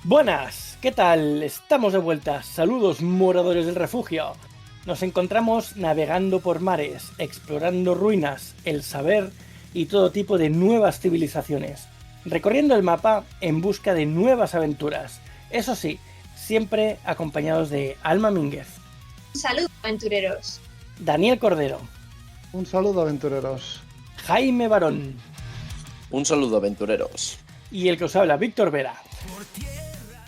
Buenas, ¿qué tal? Estamos de vuelta. Saludos, moradores del refugio. Nos encontramos navegando por mares, explorando ruinas, el saber y todo tipo de nuevas civilizaciones, recorriendo el mapa en busca de nuevas aventuras. Eso sí, siempre acompañados de Alma Mínguez, Un saludo, aventureros. Daniel Cordero, Un saludo, aventureros. Jaime Barón Un saludo, aventureros. y el que os habla, Víctor Vera.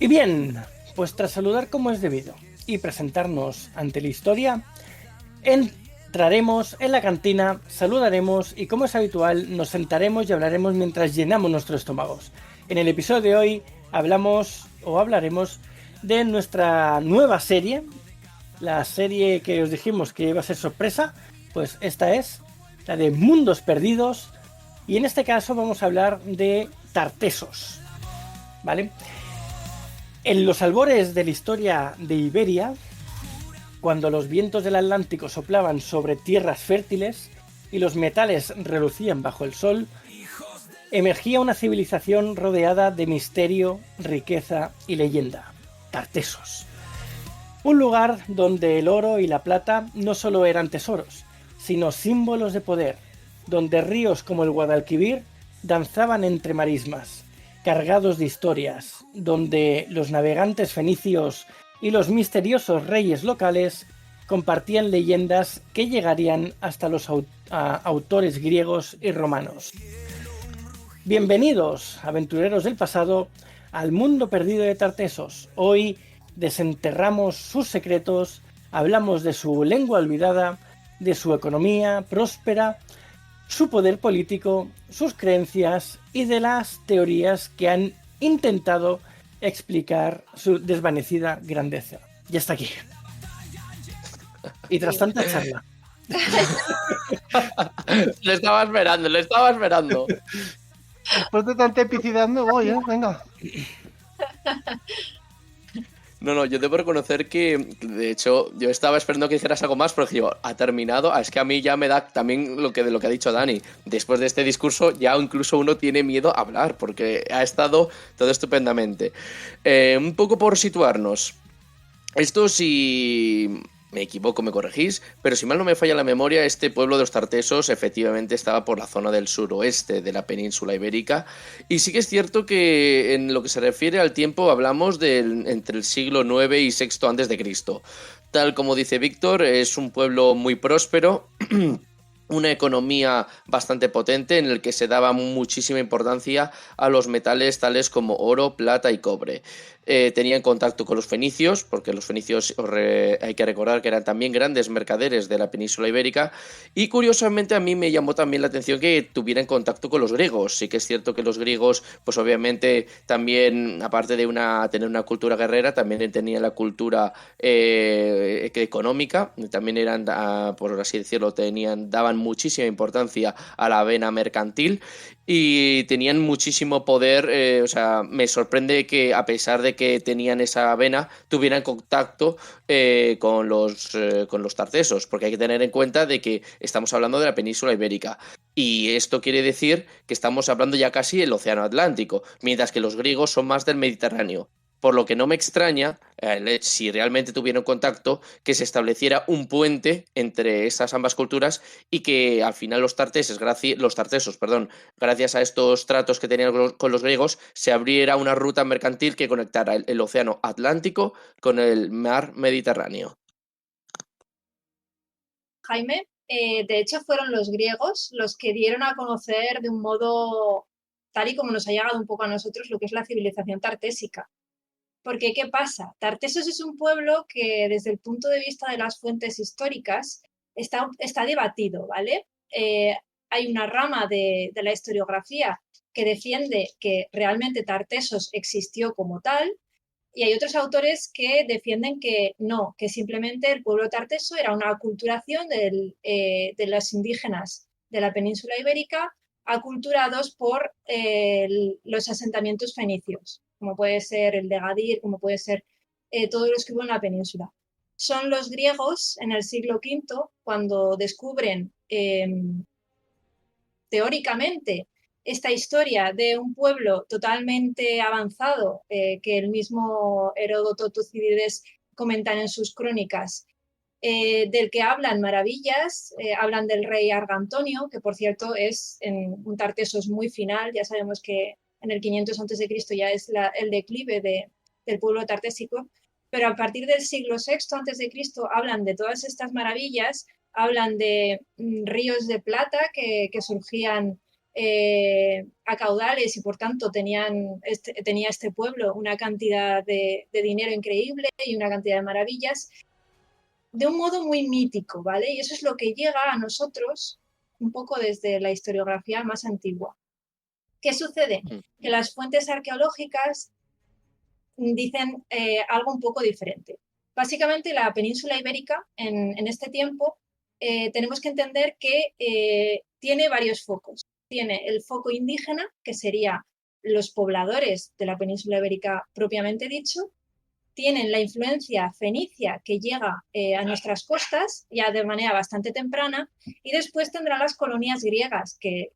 Y bien, pues tras saludar como es debido y presentarnos ante la historia, entraremos en la cantina, saludaremos y, como es habitual, nos sentaremos y hablaremos mientras llenamos nuestros estómagos. En el episodio de hoy hablaremos de nuestra nueva serie, la serie que os dijimos que iba a ser sorpresa. Pues esta es la de Mundos Perdidos, y en este caso vamos a hablar de Tartessos, ¿vale? En los albores de la historia de Iberia, cuando los vientos del Atlántico soplaban sobre tierras fértiles y los metales relucían bajo el sol, emergía una civilización rodeada de misterio, riqueza y leyenda: Tartessos. Un lugar donde el oro y la plata no solo eran tesoros, sino símbolos de poder, donde ríos como el Guadalquivir danzaban entre marismas, cargados de historias, donde los navegantes fenicios y los misteriosos reyes locales compartían leyendas que llegarían hasta los autores griegos y romanos. Bienvenidos, aventureros del pasado, al mundo perdido de Tartessos. Hoy desenterramos sus secretos, hablamos de su lengua olvidada, de su economía próspera, su poder político, sus creencias y de las teorías que han intentado explicar su desvanecida grandeza. Ya está aquí. Y tras tanta charla. Lo estaba esperando. Después de tanta epicidad me voy, ¿eh? Venga. No, yo debo reconocer que, de hecho, yo estaba esperando que dijeras algo más, porque digo, ha terminado. Es que a mí ya me da también de lo que ha dicho Dani. Después de este discurso, ya incluso uno tiene miedo a hablar, porque ha estado todo estupendamente. Un poco por situarnos. Esto, si me equivoco, me corregís, pero si mal no me falla la memoria, este pueblo de los Tartessos efectivamente estaba por la zona del suroeste de la península ibérica, y sí que es cierto que en lo que se refiere al tiempo hablamos entre el siglo IX y VI antes de Cristo. Tal como dice Víctor, es un pueblo muy próspero, una economía bastante potente en el que se daba muchísima importancia a los metales tales como oro, plata y cobre. Tenían contacto con los fenicios, porque los fenicios hay que recordar que eran también grandes mercaderes de la península ibérica, y curiosamente a mí me llamó también la atención que tuvieran contacto con los griegos. Sí que es cierto que los griegos, pues obviamente también, aparte de tener una cultura guerrera, también tenían la cultura económica, también eran, por así decirlo, daban muchísima importancia a la vena mercantil y tenían muchísimo poder. O sea, me sorprende que a pesar de que tenían esa vena, tuvieran contacto con los tartesos, porque hay que tener en cuenta de que estamos hablando de la península ibérica. Y esto quiere decir que estamos hablando ya casi del océano Atlántico, mientras que los griegos son más del Mediterráneo. Por lo que no me extraña, si realmente tuvieron contacto, que se estableciera un puente entre esas ambas culturas y que al final los tartesos, perdón, gracias a estos tratos que tenían con los griegos, se abriera una ruta mercantil que conectara el océano Atlántico con el mar Mediterráneo. Jaime, de hecho fueron los griegos los que dieron a conocer de un modo tal y como nos ha llegado un poco a nosotros lo que es la civilización tartésica. Porque, ¿qué pasa? Tartesos es un pueblo que desde el punto de vista de las fuentes históricas está debatido, ¿vale? Hay una rama de la historiografía que defiende que realmente Tartesos existió como tal, y hay otros autores que defienden que no, que simplemente el pueblo tarteso era una aculturación de los indígenas de la península ibérica aculturados por los asentamientos fenicios, como puede ser el de Gadir, como puede ser todos los que hubo en la península. Son los griegos en el siglo V cuando descubren teóricamente esta historia de un pueblo totalmente avanzado, que el mismo Heródoto, Tucídides comentan en sus crónicas, del que hablan maravillas, hablan del rey Argantonio, que por cierto es en un Tartessos muy final, ya sabemos que en el 500 a.C. ya es el declive del pueblo tartésico, pero a partir del siglo VI a.C. hablan de todas estas maravillas, hablan de ríos de plata que surgían a caudales y por tanto tenía este pueblo una cantidad de dinero increíble y una cantidad de maravillas de un modo muy mítico, ¿vale? Y eso es lo que llega a nosotros un poco desde la historiografía más antigua. ¿Qué sucede? Que las fuentes arqueológicas dicen algo un poco diferente. Básicamente la península ibérica en este tiempo tenemos que entender que tiene varios focos. Tiene el foco indígena, que sería los pobladores de la península ibérica propiamente dicho. Tienen la influencia fenicia que llega a nuestras costas ya de manera bastante temprana, y después tendrá las colonias griegas, que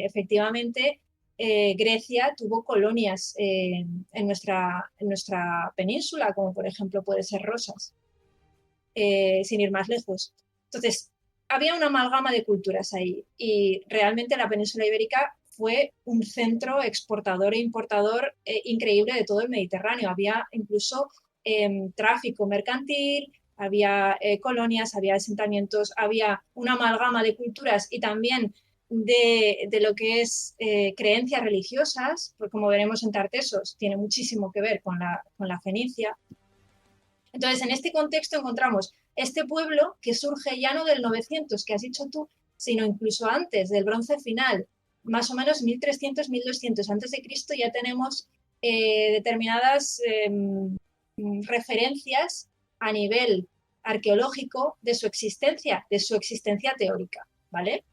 efectivamente Grecia tuvo colonias en nuestra península, como por ejemplo puede ser Rosas, sin ir más lejos. Entonces, había una amalgama de culturas ahí y realmente la península ibérica fue un centro exportador e importador increíble de todo el Mediterráneo. Había incluso tráfico mercantil, había colonias, había asentamientos, había una amalgama de culturas y también de lo que es creencias religiosas, porque como veremos en Tartessos, tiene muchísimo que ver con la fenicia. Entonces, en este contexto encontramos este pueblo que surge ya no del 900, que has dicho tú, sino incluso antes del Bronce Final, más o menos 1300, 1200 a.C., ya tenemos determinadas referencias a nivel arqueológico de su existencia teórica, ¿vale?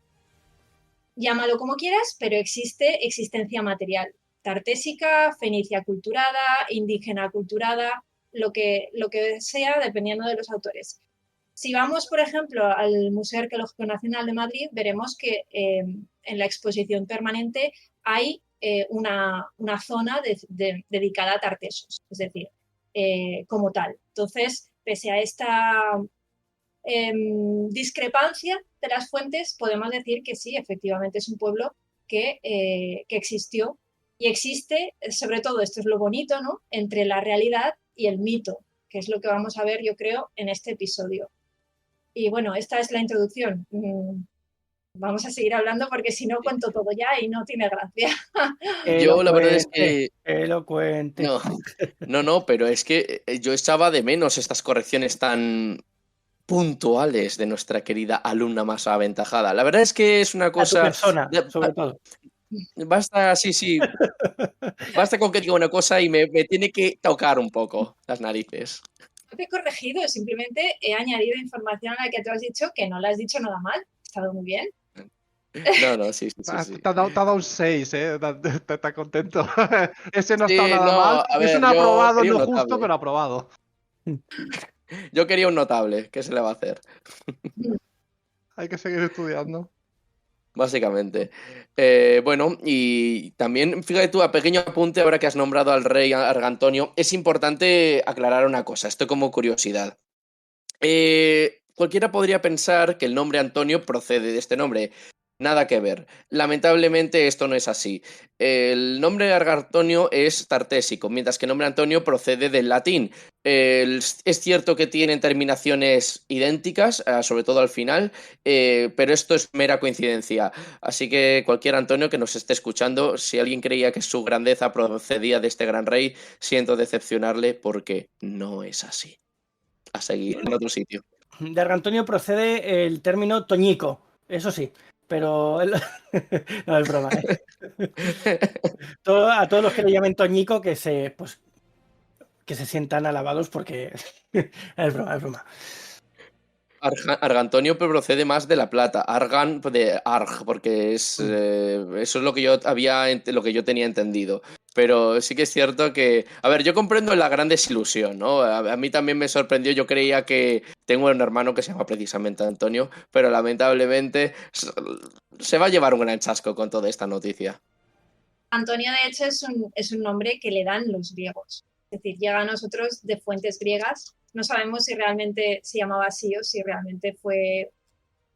Llámalo como quieras, pero existe existencia material, tartésica, fenicia culturada, indígena culturada, lo que sea, dependiendo de los autores. Si vamos, por ejemplo, al Museo Arqueológico Nacional de Madrid, veremos que en la exposición permanente hay una zona dedicada a Tartessos, es decir, como tal. Entonces, pese a esta discrepancia de las fuentes, podemos decir que sí, efectivamente es un pueblo que existió y existe, sobre todo, esto es lo bonito, ¿no?, entre la realidad y el mito, que es lo que vamos a ver, yo creo, en este episodio. Y bueno, esta es la introducción. Vamos a seguir hablando porque si no cuento todo ya y no tiene gracia. Yo la verdad es que... Elocuente. No, pero es que yo echaba de menos estas correcciones tan puntuales de nuestra querida alumna más aventajada. La verdad es que es una A tu cosa... persona, sobre todo. Basta, sí. Basta con que diga una cosa y me tiene que tocar un poco las narices. No te he corregido, simplemente he añadido información a la que tú has dicho que no la has dicho nada mal. Ha estado muy bien. No, sí. Te ha dado un 6, ¿eh? Está contento. Ese no Sí, está nada no, mal. a ver, Es un yo aprobado, quería un no justo, notable. pero aprobado. Yo quería un notable, ¿qué se le va a hacer? Hay que seguir estudiando. Básicamente. Bueno, y también, fíjate tú, a pequeño apunte, ahora que has nombrado al rey Argantonio, es importante aclarar una cosa, esto como curiosidad. Cualquiera podría pensar que el nombre Antonio procede de este nombre. Nada que ver. Lamentablemente esto no es así. El nombre Argantonio es tartésico, mientras que el nombre Antonio procede del latín. Es cierto que tienen terminaciones idénticas, sobre todo al final, pero esto es mera coincidencia. Así que cualquier Antonio que nos esté escuchando, si alguien creía que su grandeza procedía de este gran rey, siento decepcionarle porque no es así. A seguir en otro sitio. De Argantonio procede el término toñico, eso sí, pero no es broma. A todos los que le llamen toñico que se sientan alabados porque es broma. Argantonio procede más de la plata, Argan de Arg, porque es eso es lo que yo tenía entendido. Pero sí que es cierto que, a ver, yo comprendo la gran desilusión, ¿no? A mí también me sorprendió, yo creía que tengo un hermano que se llama precisamente Antonio, pero lamentablemente se va a llevar un gran chasco con toda esta noticia. Antonio, de hecho, es un nombre que le dan los griegos. Es decir, llega a nosotros de fuentes griegas. No sabemos si realmente se llamaba así o si realmente fue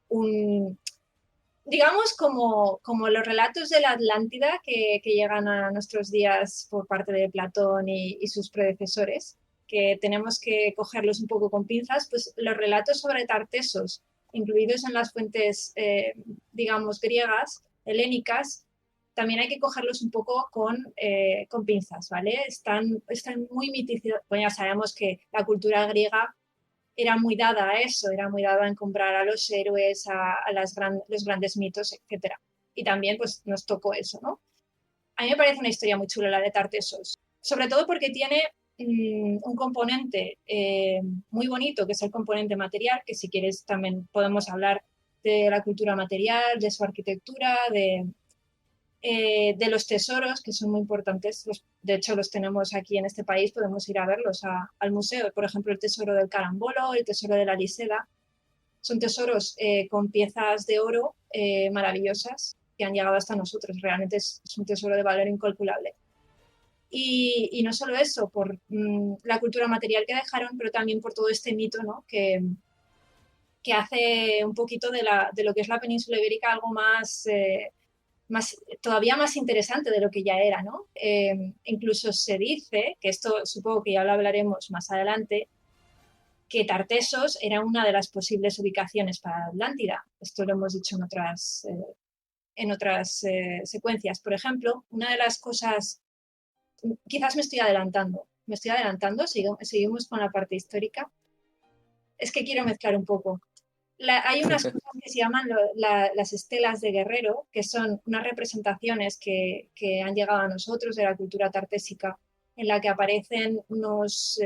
un, digamos, como los relatos de la Atlántida que llegan a nuestros días por parte de Platón y sus predecesores, que tenemos que cogerlos un poco con pinzas, pues los relatos sobre Tartesos, incluidos en las fuentes, digamos, griegas, helénicas, también hay que cogerlos un poco con pinzas, ¿vale? Están muy mitificados. Bueno, ya sabemos que la cultura griega era muy dada a eso, era muy dada en comprar a los héroes, a los grandes mitos, etc. Y también pues nos tocó eso, ¿no? A mí me parece una historia muy chula la de Tartessos, sobre todo porque tiene un componente muy bonito, que es el componente material, que si quieres también podemos hablar de la cultura material, de su arquitectura, de los tesoros, que son muy importantes. De hecho, los tenemos aquí en este país, podemos ir a verlos al museo. Por ejemplo, el tesoro del carambolo, el tesoro de la liseda. Son tesoros con piezas de oro maravillosas que han llegado hasta nosotros. Realmente es un tesoro de valor incalculable. Y no solo eso, por la cultura material que dejaron, pero también por todo este mito, ¿no? que hace un poquito de lo que es la península ibérica algo todavía más interesante de lo que ya era, ¿no? Incluso se dice, que esto supongo que ya lo hablaremos más adelante, que Tartessos era una de las posibles ubicaciones para Atlántida. Esto lo hemos dicho en otras secuencias. Por ejemplo, una de las cosas, quizás me estoy adelantando, seguimos con la parte histórica. Es que quiero mezclar un poco. Hay unas cosas que se llaman las estelas de guerrero, que son unas representaciones que han llegado a nosotros de la cultura tartésica, en la que aparecen unos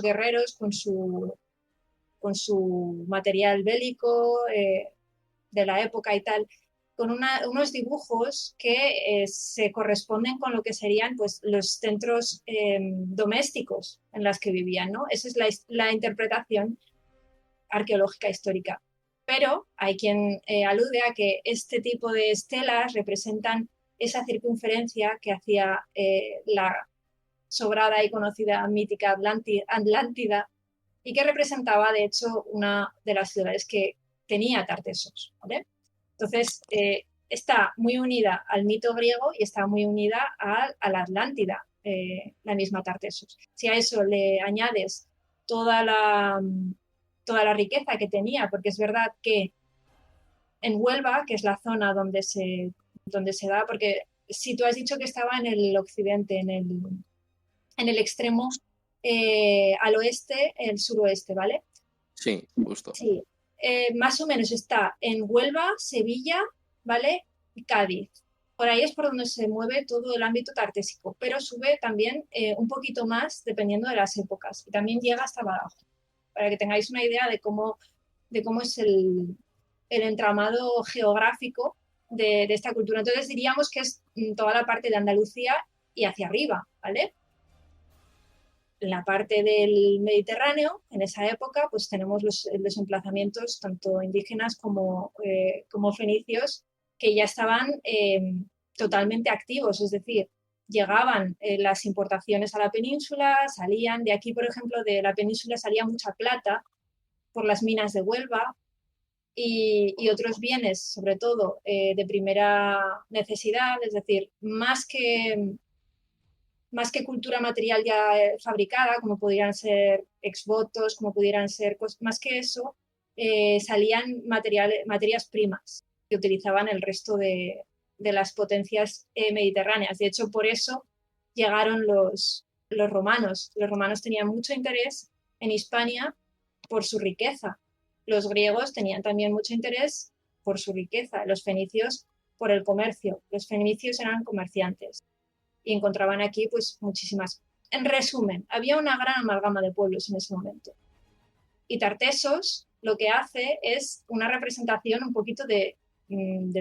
guerreros con su material bélico de la época y tal, con unos dibujos que se corresponden con lo que serían pues, los centros domésticos en las que vivían, ¿no? Esa es la interpretación arqueológica histórica. Pero hay quien alude a que este tipo de estelas representan esa circunferencia que hacía la sobrada y conocida mítica Atlántida y que representaba, de hecho, una de las ciudades que tenía Tartessos, ¿vale? Entonces, está muy unida al mito griego y está muy unida a la Atlántida, la misma Tartessos. Si a eso le añades toda la riqueza que tenía, porque es verdad que en Huelva, que es la zona donde se da, porque si tú has dicho que estaba en el occidente, en el extremo al oeste, el suroeste, ¿vale? Sí, justo. Sí, más o menos está en Huelva, Sevilla, ¿vale? Y Cádiz. Por ahí es por donde se mueve todo el ámbito tartésico, pero sube también un poquito más dependiendo de las épocas y también llega hasta Badajoz, para que tengáis una idea de cómo es el entramado geográfico de esta cultura. Entonces diríamos que es toda la parte de Andalucía y hacia arriba, ¿vale? En la parte del Mediterráneo, en esa época, pues tenemos los emplazamientos tanto indígenas como fenicios que ya estaban totalmente activos, es decir, llegaban las importaciones a la península, salían de aquí, por ejemplo, de la península salía mucha plata por las minas de Huelva y otros bienes, sobre todo de primera necesidad, es decir, más que cultura material ya fabricada, como pudieran ser exvotos, como pudieran ser, más que eso, salían materias primas que utilizaban el resto de las potencias mediterráneas. De hecho, por eso llegaron los romanos. Los romanos tenían mucho interés en Hispania por su riqueza. Los griegos tenían también mucho interés por su riqueza. Los fenicios por el comercio. Los fenicios eran comerciantes y encontraban aquí pues muchísimas. En resumen, había una gran amalgama de pueblos en ese momento. Y Tartessos lo que hace es una representación un poquito de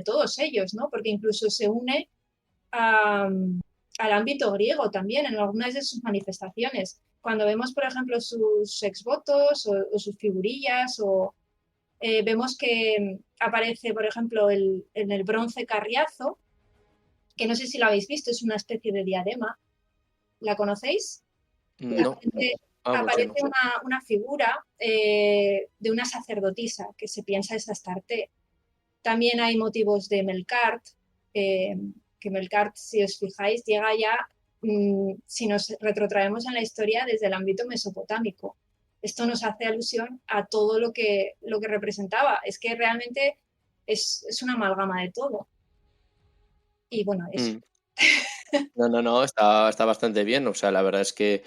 todos ellos, ¿no? Porque incluso se une al ámbito griego también en algunas de sus manifestaciones. Cuando vemos, por ejemplo, sus exvotos o sus figurillas, vemos que aparece, por ejemplo, en el bronce Carriazo, que no sé si lo habéis visto, es una especie de diadema. ¿La conocéis? No. Vamos, yo Aparece no. una figura de una sacerdotisa que se piensa es Astarte. También hay motivos de Melkart, que Melkart, si os fijáis, llega ya, si nos retrotraemos en la historia, desde el ámbito mesopotámico. Esto nos hace alusión a todo lo que representaba. Es que realmente es una amalgama de todo. Y bueno, eso. No, está bastante bien. O sea, la verdad es que,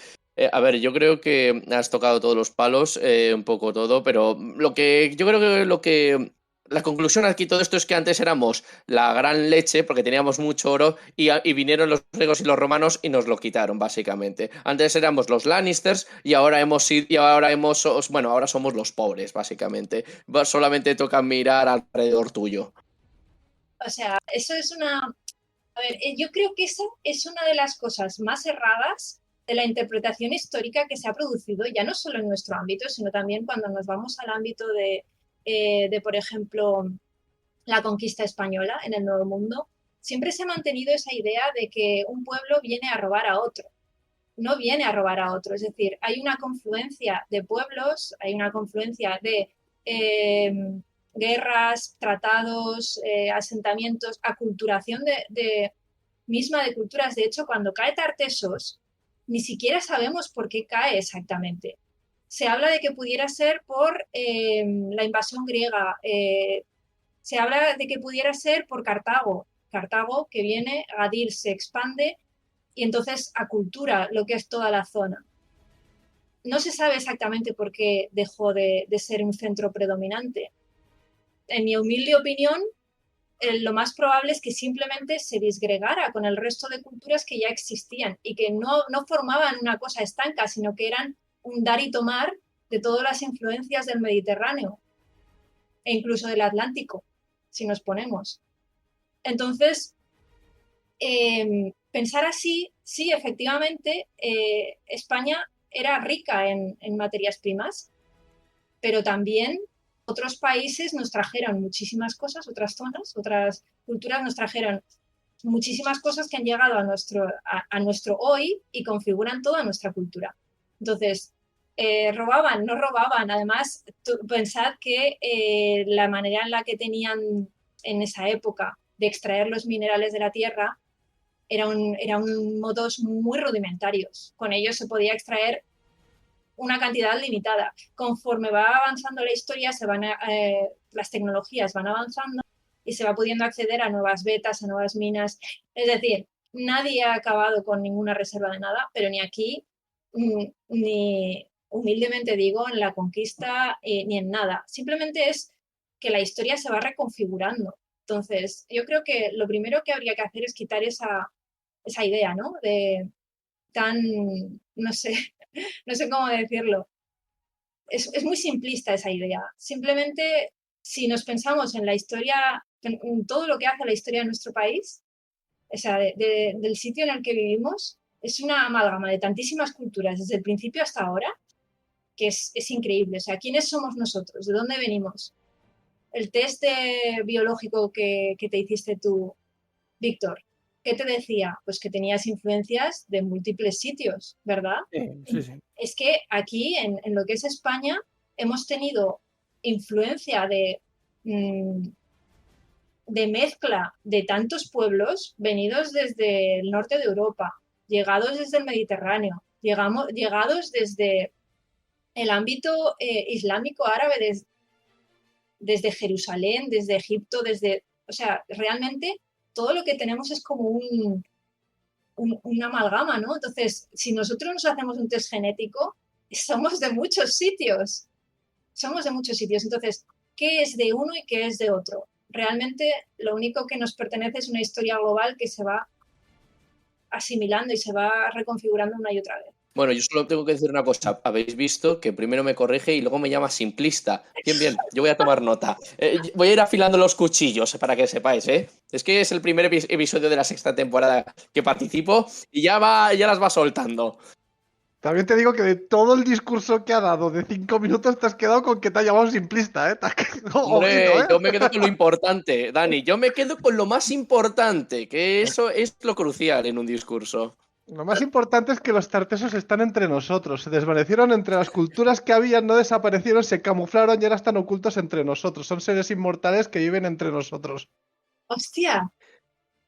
a ver, yo creo que has tocado todos los palos, un poco todo, pero yo creo que la conclusión aquí todo esto es que antes éramos la gran leche porque teníamos mucho oro y vinieron los griegos y los romanos y nos lo quitaron, básicamente. Antes éramos los Lannisters y ahora ahora somos los pobres, básicamente. Solamente toca mirar alrededor tuyo. O sea, eso es una... A ver, yo creo que esa es una de las cosas más erradas de la interpretación histórica que se ha producido, ya no solo en nuestro ámbito, sino también cuando nos vamos al ámbito de, por ejemplo, la conquista española en el Nuevo Mundo. Siempre se ha mantenido esa idea de que un pueblo viene a robar a otro. No viene a robar a otro, es decir, hay una confluencia de pueblos, hay una confluencia de guerras, tratados, asentamientos, aculturación misma de culturas. De hecho, cuando cae Tartessos, ni siquiera sabemos por qué cae exactamente. Se habla de que pudiera ser por la invasión griega, se habla de que pudiera ser por Cartago, que viene, Gadir se expande y entonces acultura lo que es toda la zona. No se sabe exactamente por qué dejó de ser un centro predominante. En mi humilde opinión, lo más probable es que simplemente se disgregara con el resto de culturas que ya existían y que no formaban una cosa estanca, sino que eran un dar y tomar de todas las influencias del Mediterráneo e incluso del Atlántico, si nos ponemos. Entonces, pensar así, sí, efectivamente, España era rica en materias primas, pero también otros países nos trajeron muchísimas cosas, otras zonas, otras culturas nos trajeron muchísimas cosas que han llegado a nuestro hoy y configuran toda nuestra cultura. Entonces, robaban, no robaban. Además, pensad que la manera en la que tenían en esa época de extraer los minerales de la tierra eran modos muy rudimentarios. Con ellos se podía extraer una cantidad limitada. Conforme va avanzando la historia, las tecnologías van avanzando y se va pudiendo acceder a nuevas vetas, a nuevas minas. Es decir, nadie ha acabado con ninguna reserva de nada, pero ni aquí, ni humildemente digo, en la conquista, ni en nada. Simplemente es que la historia se va reconfigurando. Entonces, yo creo que lo primero que habría que hacer es quitar esa idea, ¿no? De tan, no sé cómo decirlo. Es muy simplista esa idea. Simplemente, si nos pensamos en la historia, en todo lo que hace la historia de nuestro país, o sea, del sitio en el que vivimos, es una amalgama de tantísimas culturas desde el principio hasta ahora, que es increíble. O sea, ¿quiénes somos nosotros? ¿De dónde venimos? El test biológico que te hiciste tú, Víctor, ¿qué te decía? Pues que tenías influencias de múltiples sitios, ¿verdad? Sí. Es que aquí, en lo que es España, hemos tenido influencia de mezcla de tantos pueblos venidos desde el norte de Europa, llegados desde el Mediterráneo, llegados desde el ámbito islámico árabe, desde Jerusalén, desde Egipto, o sea, realmente todo lo que tenemos es como una amalgama, ¿no? Entonces, si nosotros nos hacemos un test genético, somos de muchos sitios. Entonces, ¿qué es de uno y qué es de otro? Realmente lo único que nos pertenece es una historia global que se va asimilando y se va reconfigurando una y otra vez. Bueno, yo solo tengo que decir una cosa. Habéis visto que primero me corrige y luego me llama simplista. Bien, yo voy a tomar nota. Voy a ir afilando los cuchillos para que sepáis, ¿eh? Es que es el primer episodio de la 6ª temporada que participo y ya las va soltando. También te digo que de todo el discurso que ha dado de 5 minutos te has quedado con que te ha llamado simplista, ¿eh? Te has quedado, Hombre, ojito, ¿eh? yo me quedo con lo importante, Dani. Yo me quedo con lo más importante, que eso es lo crucial en un discurso. Lo más importante es que los tartesos están entre nosotros. Se desvanecieron entre las culturas que habían, no desaparecieron, se camuflaron y ahora están ocultos entre nosotros. Son seres inmortales que viven entre nosotros. Hostia,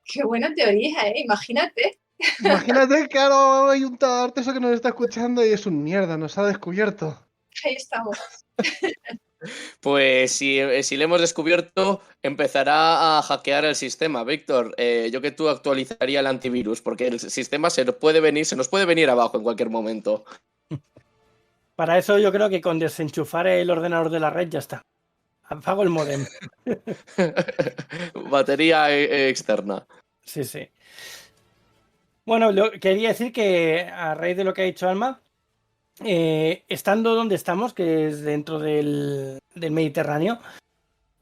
qué buena teoría, ¿eh? Imagínate. Imagínate que ahora hay un tarteso que nos está escuchando y es un mierda, nos ha descubierto. Ahí estamos. Pues si le hemos descubierto, empezará a hackear el sistema. Víctor, yo que tú actualizaría el antivirus, porque el sistema se nos puede venir abajo en cualquier momento. Para eso yo creo que con desenchufar el ordenador de la red ya está. Apago el modem. Batería externa. Sí, sí. Bueno, quería decir que a raíz de lo que ha dicho Alma, estando donde estamos, que es dentro del Mediterráneo,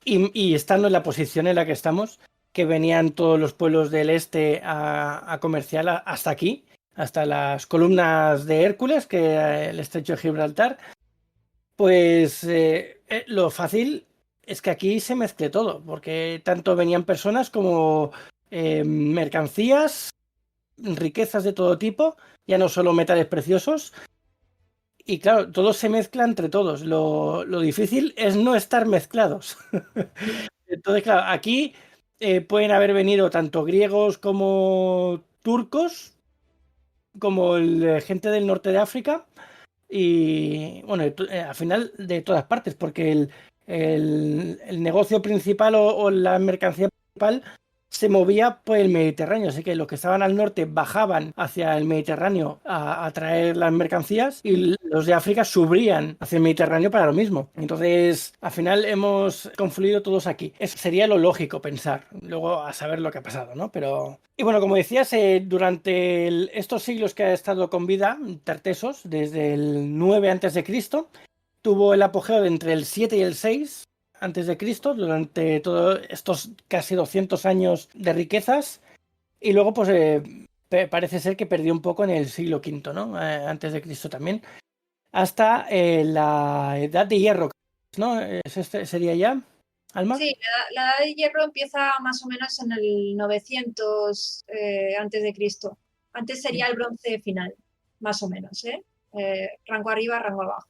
y estando en la posición en la que estamos, que venían todos los pueblos del este a comerciar hasta aquí, hasta las columnas de Hércules, que el estrecho de Gibraltar, pues lo fácil es que aquí se mezcle todo, porque tanto venían personas como mercancías, riquezas de todo tipo, ya no solo metales preciosos. Y claro, todo se mezcla entre todos. Lo difícil es no estar mezclados. Entonces, claro, aquí pueden haber venido tanto griegos como turcos, como gente del norte de África, y bueno, al final de todas partes, porque el negocio principal o la mercancía principal se movía por el Mediterráneo, así que los que estaban al norte bajaban hacia el Mediterráneo a traer las mercancías y los de África subían hacia el Mediterráneo para lo mismo. Entonces, al final hemos confluido todos aquí. Eso sería lo lógico pensar, luego a saber lo que ha pasado, ¿no? Pero... Y bueno, como decías, durante estos siglos que ha estado con vida Tartesos, desde el 9 a.C., tuvo el apogeo de entre el 7 y el 6 antes de Cristo, durante todos estos casi 200 años de riquezas, y luego pues parece ser que perdió un poco en el siglo V, ¿no? Antes de Cristo también, hasta la Edad de Hierro, ¿no? ¿Sería ya, Alma? Sí, la edad de hierro empieza más o menos en el 900 antes de Cristo. Antes sería el bronce final, más o menos, ¿eh? Rango arriba, rango abajo.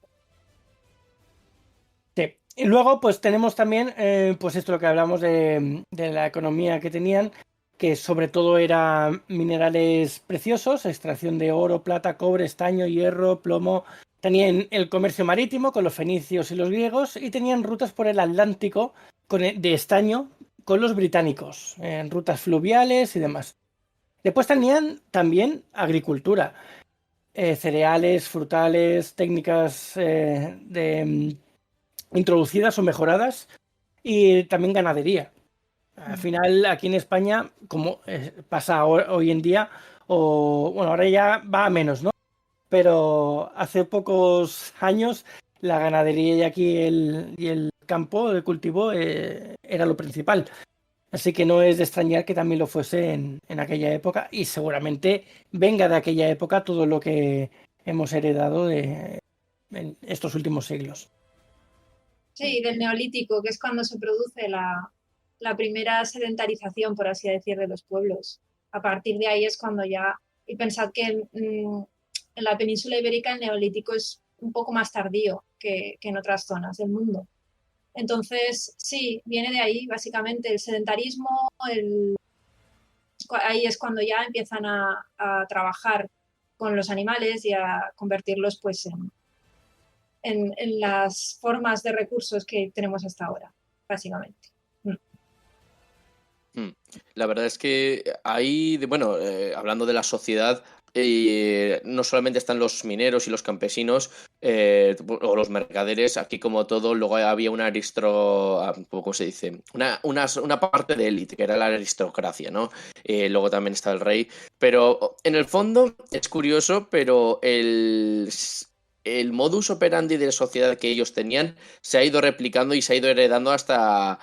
Sí. Y luego pues tenemos también pues esto lo que hablamos de la economía que tenían, que sobre todo eran minerales preciosos, extracción de oro, plata, cobre, estaño, hierro, plomo. Tenían el comercio marítimo con los fenicios y los griegos y tenían rutas por el Atlántico de estaño con los británicos, en rutas fluviales y demás. Después tenían también agricultura, cereales, frutales, técnicas introducidas o mejoradas, y también ganadería. Al final, aquí en España, como pasa hoy en día, o bueno, ahora ya va a menos, ¿no? Pero hace pocos años la ganadería y aquí el campo de cultivo era lo principal. Así que no es de extrañar que también lo fuese en aquella época, y seguramente venga de aquella época todo lo que hemos heredado en estos últimos siglos. Sí, del neolítico, que es cuando se produce la primera sedentarización, por así decir, de los pueblos. A partir de ahí es cuando ya... Y pensad que en la península ibérica el neolítico es un poco más tardío que en otras zonas del mundo. Entonces, sí, viene de ahí, básicamente, el sedentarismo, ahí es cuando ya empiezan a trabajar con los animales y a convertirlos pues en las formas de recursos que tenemos hasta ahora, básicamente. La verdad es que ahí, bueno, hablando de la sociedad, no solamente están los mineros y los campesinos o los mercaderes, aquí como todo, luego había una ¿cómo se dice? Una parte de élite, que era la aristocracia, ¿no? Luego también está el rey, pero en el fondo es curioso, pero el modus operandi de sociedad que ellos tenían se ha ido replicando y se ha ido heredando hasta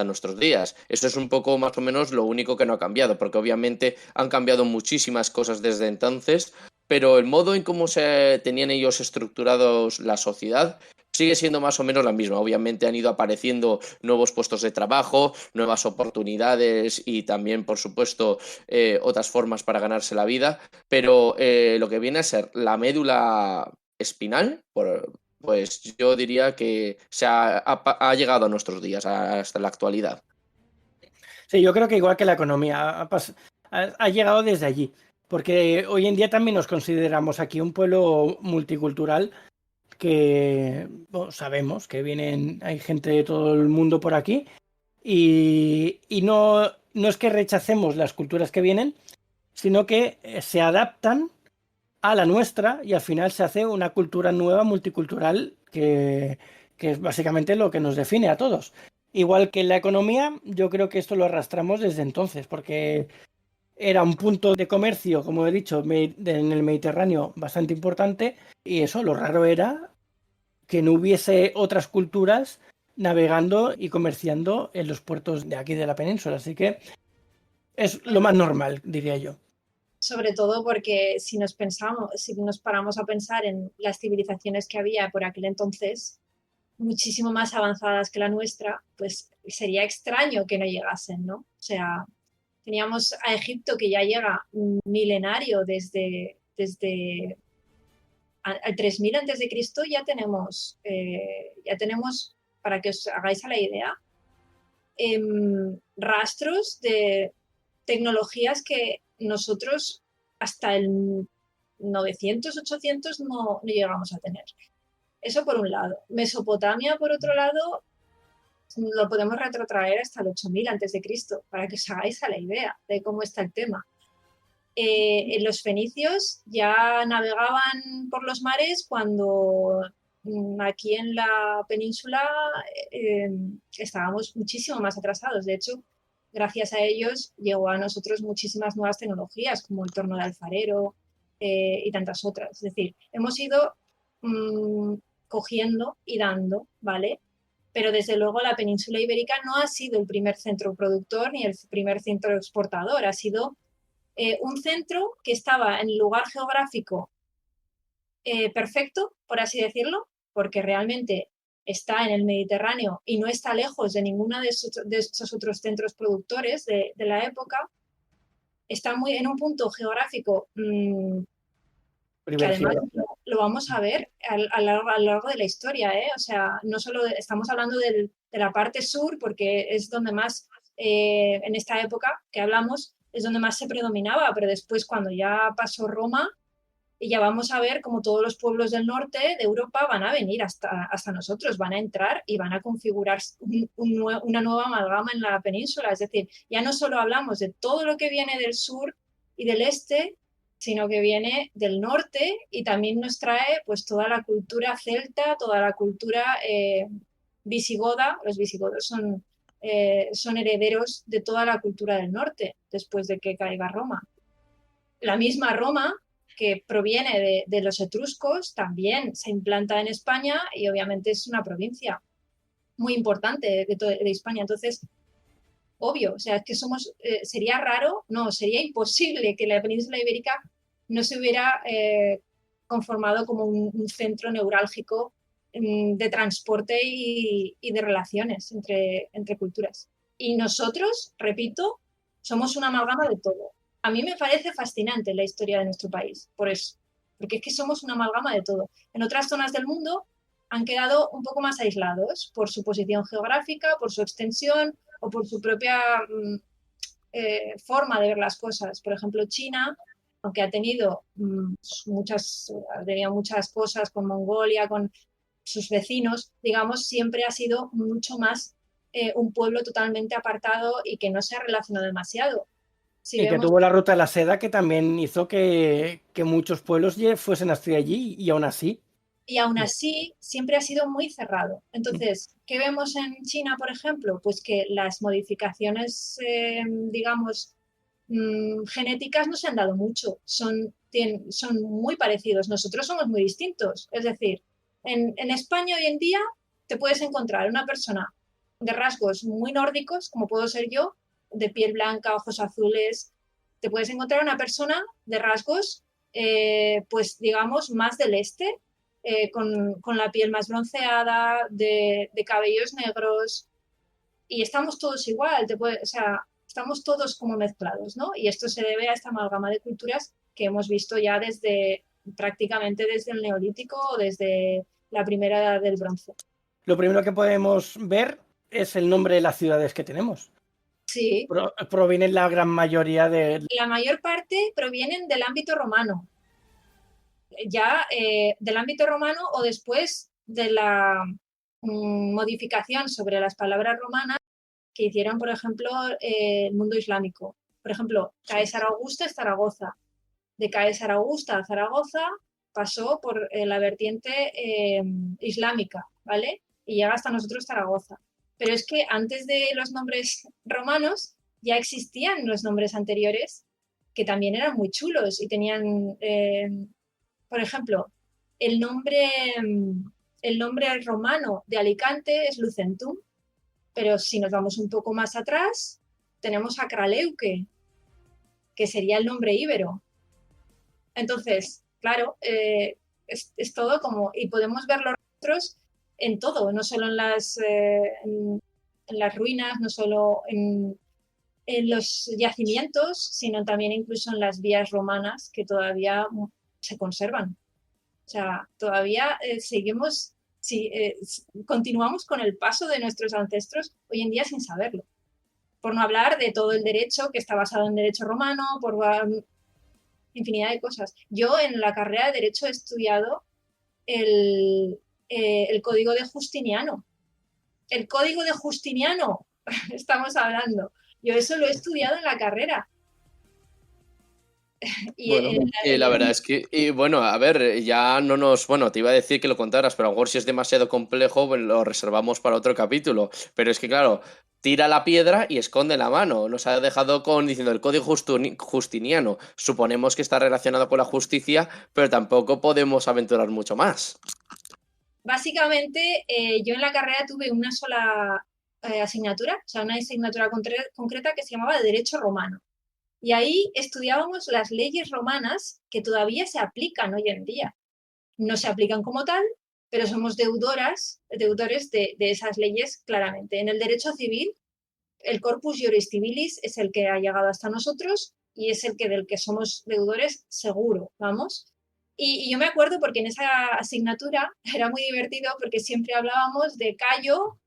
nuestros días. Eso es un poco más o menos lo único que no ha cambiado, porque obviamente han cambiado muchísimas cosas desde entonces, pero el modo en cómo se tenían ellos estructurados la sociedad sigue siendo más o menos la misma. Obviamente han ido apareciendo nuevos puestos de trabajo, nuevas oportunidades y también, por supuesto, otras formas para ganarse la vida, pero lo que viene a ser la médula espinal, pues yo diría que ha llegado a nuestros días, hasta la actualidad. Sí, yo creo que igual que la economía ha llegado desde allí, porque hoy en día también nos consideramos aquí un pueblo multicultural que bueno, sabemos que hay gente de todo el mundo por aquí y no es que rechacemos las culturas que vienen, sino que se adaptan a la nuestra y al final se hace una cultura nueva, multicultural, que es básicamente lo que nos define a todos. Igual que en la economía, yo creo que esto lo arrastramos desde entonces, porque era un punto de comercio, como he dicho, en el Mediterráneo bastante importante, y eso, lo raro era que no hubiese otras culturas navegando y comerciando en los puertos de aquí de la península. Así que es lo más normal, diría yo. Sobre todo porque si nos paramos a pensar en las civilizaciones que había por aquel entonces, muchísimo más avanzadas que la nuestra, pues sería extraño que no llegasen, ¿no? O sea, teníamos a Egipto que ya llega milenario desde al 3000 antes de Cristo ya tenemos, para que os hagáis a la idea, rastros de tecnologías que nosotros hasta el 900, 800 no llegamos a tener. Eso por un lado. Mesopotamia, por otro lado, lo podemos retrotraer hasta el 8000 antes de Cristo, para que os hagáis a la idea de cómo está el tema. Los fenicios ya navegaban por los mares cuando aquí en la península estábamos muchísimo más atrasados. De hecho, gracias a ellos llegó a nosotros muchísimas nuevas tecnologías, como el torno de alfarero y tantas otras. Es decir, hemos ido cogiendo y dando, ¿vale? Pero desde luego la península ibérica no ha sido el primer centro productor ni el primer centro exportador, ha sido un centro que estaba en el lugar geográfico perfecto, por así decirlo, porque realmente está en el Mediterráneo y no está lejos de ninguno de esos otros centros productores de la época. Está en un punto geográfico que además lo vamos a ver a lo largo de la historia, ¿eh? O sea, no solo estamos hablando de la parte sur, porque es donde más, en esta época que hablamos, es donde más se predominaba, pero después cuando ya pasó Roma, y ya vamos a ver cómo todos los pueblos del norte de Europa van a venir hasta nosotros, van a entrar y van a configurar una nueva amalgama en la península. Es decir, ya no solo hablamos de todo lo que viene del sur y del este, sino que viene del norte y también nos trae pues toda la cultura celta, toda la cultura visigoda. Los visigodos son herederos de toda la cultura del norte después de que caiga Roma. La misma Roma, que proviene de los etruscos, también se implanta en España y obviamente es una provincia muy importante de España. Entonces, obvio, o sea, es que sería raro, no, sería imposible que la península ibérica no se hubiera conformado como un centro neurálgico de transporte y de relaciones entre culturas. Y nosotros, repito, somos una amalgama de todo. A mí me parece fascinante la historia de nuestro país, por eso, porque es que somos una amalgama de todo. En otras zonas del mundo han quedado un poco más aislados por su posición geográfica, por su extensión o por su propia forma de ver las cosas. Por ejemplo, China, aunque ha tenido muchas cosas con Mongolia, con sus vecinos, digamos, siempre ha sido mucho más un pueblo totalmente apartado y que no se ha relacionado demasiado. Y que tuvo la ruta de la seda, que también hizo que muchos pueblos fuesen hasta allí y aún así. Y aún así siempre ha sido muy cerrado. Entonces, ¿qué vemos en China, por ejemplo? Pues que las modificaciones, digamos, genéticas no se han dado mucho, son muy parecidos. Nosotros somos muy distintos. Es decir, en España hoy en día te puedes encontrar una persona de rasgos muy nórdicos, como puedo ser yo, de piel blanca, ojos azules. Te puedes encontrar una persona de rasgos pues digamos, más del este, con la piel más bronceada, de cabellos negros, y estamos todos igual, o sea, estamos todos como mezclados, ¿no? Y esto se debe a esta amalgama de culturas que hemos visto ya prácticamente desde el Neolítico o desde la primera edad del bronce. Lo primero que podemos ver es el nombre de las ciudades que tenemos. Sí. Provienen la gran mayoría de... La mayor parte provienen del ámbito romano. Ya del ámbito romano o después de la modificación sobre las palabras romanas que hicieron, por ejemplo, el mundo islámico. Por ejemplo, Caesar Augusta es Zaragoza. De Caesar Augusta a Zaragoza pasó por la vertiente islámica, ¿vale? Y llega hasta nosotros Zaragoza. Pero es que antes de los nombres romanos ya existían los nombres anteriores que también eran muy chulos y tenían, por ejemplo, el nombre romano de Alicante es Lucentum, pero si nos vamos un poco más atrás, tenemos a Craleuque, que sería el nombre íbero. Entonces, claro, es todo como... Y podemos ver los rostros en todo, no solo en las ruinas, no solo en los yacimientos, sino también incluso en las vías romanas que todavía se conservan. O sea, todavía continuamos con el paso de nuestros ancestros hoy en día sin saberlo. Por no hablar de todo el derecho que está basado en derecho romano, por infinidad de cosas. Yo en la carrera de Derecho he estudiado el Código de Justiniano. El Código de Justiniano, estamos hablando. Yo eso lo he estudiado en la carrera. Y bueno, la verdad es que, bueno, a ver, ya no nos... Bueno, te iba a decir que lo contaras, pero a lo mejor si es demasiado complejo, pues lo reservamos para otro capítulo. Pero es que, claro, tira la piedra y esconde la mano. Nos ha dejado diciendo el código justiniano. Suponemos que está relacionado con la justicia, pero tampoco podemos aventurar mucho más. Básicamente, yo en la carrera tuve una sola asignatura, o sea, una asignatura concreta que se llamaba Derecho Romano. Y ahí estudiábamos las leyes romanas que todavía se aplican hoy en día. No se aplican como tal, pero somos deudores de esas leyes claramente. En el derecho civil, el corpus juris civilis es el que ha llegado hasta nosotros y es del que somos deudores seguro, vamos. Y yo me acuerdo porque en esa asignatura era muy divertido porque siempre hablábamos de Cayo,